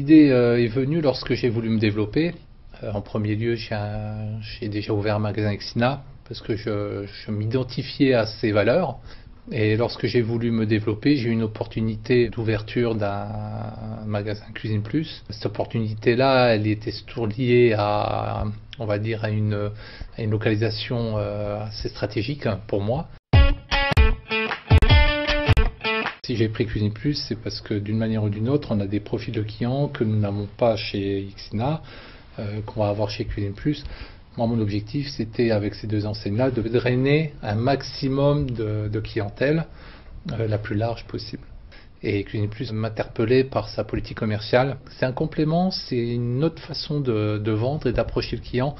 L'idée est venue lorsque j'ai voulu me développer. En premier lieu, j'ai déjà ouvert un magasin Exina parce que je m'identifiais à ces valeurs. Et lorsque j'ai voulu me développer, j'ai eu une opportunité d'ouverture d'un magasin Cuisine Plus. Cette opportunité-là, elle était toujours liée à, on va dire, à une localisation assez stratégique pour moi. Si j'ai pris Cuisine Plus, c'est parce que d'une manière ou d'une autre, on a des profils de clients que nous n'avons pas chez Xina, qu'on va avoir chez Cuisine Plus. Moi, mon objectif, c'était avec ces deux enseignes-là de drainer un maximum de clientèle, la plus large possible. Et Cuisine Plus m'interpellait par sa politique commerciale. C'est un complément, c'est une autre façon de vendre et d'approcher le client.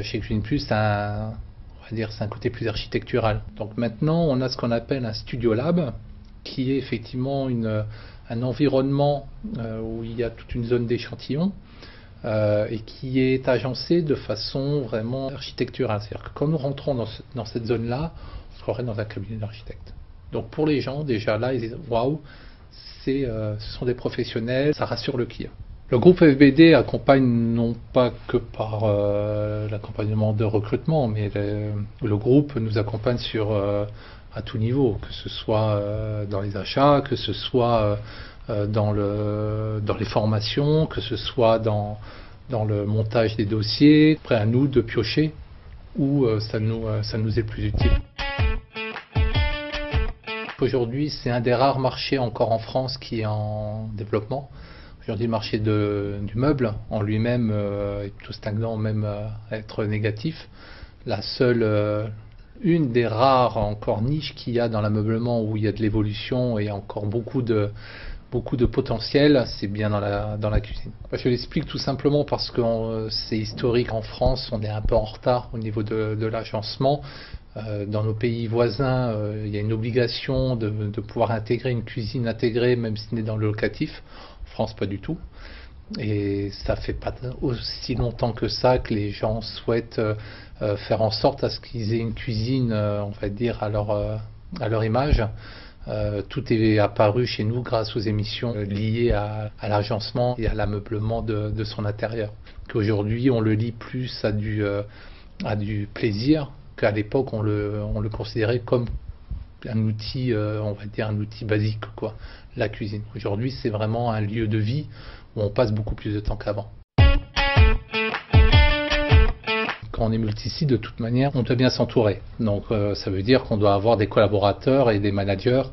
Chez Cuisine Plus, c'est un côté plus architectural. Donc maintenant, on a ce qu'on appelle un Studio Lab, qui est effectivement un environnement où il y a toute une zone d'échantillons et qui est agencé de façon vraiment architecturale. C'est-à-dire que quand nous rentrons dans cette zone-là, on se croirait dans un cabinet d'architecte. Donc pour les gens, déjà là, ils disent « Waouh, ce sont des professionnels, ça rassure le client ». Le groupe FBD accompagne non pas que par l'accompagnement de recrutement, mais le groupe nous accompagne à tout niveau, que ce soit dans les achats, que ce soit dans les formations, que ce soit dans le montage des dossiers. Après à nous de piocher où ça nous est plus utile. Aujourd'hui, c'est un des rares marchés encore en France qui est en développement. Aujourd'hui, le marché du meuble en lui-même est plutôt stagnant, même à être négatif. Une des rares encore niches qu'il y a dans l'ameublement où il y a de l'évolution et encore beaucoup de potentiel, c'est bien dans la cuisine. Je l'explique tout simplement parce que c'est historique en France, on est un peu en retard au niveau de l'agencement. Dans nos pays voisins, il y a une obligation de pouvoir intégrer une cuisine intégrée, même si on est dans le locatif. En France, pas du tout. Et ça fait pas aussi longtemps que ça que les gens souhaitent faire en sorte à ce qu'ils aient une cuisine, on va dire, à leur image. Tout est apparu chez nous grâce aux émissions liées à l'agencement et à l'ameublement de son intérieur. Qu'aujourd'hui, on le lie plus à du plaisir qu'à l'époque, on le considérait comme un outil, on va dire un outil basique, quoi, la cuisine. Aujourd'hui, c'est vraiment un lieu de vie où on passe beaucoup plus de temps qu'avant. Quand on est multisite, de toute manière, on doit bien s'entourer. Donc ça veut dire qu'on doit avoir des collaborateurs et des managers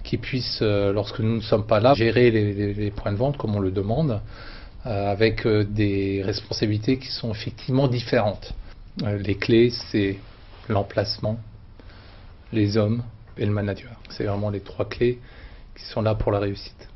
qui puissent, lorsque nous ne sommes pas là, gérer les points de vente comme on le demande, avec des responsabilités qui sont effectivement différentes. Les clés, c'est l'emplacement, les hommes et le manager. C'est vraiment les trois clés qui sont là pour la réussite.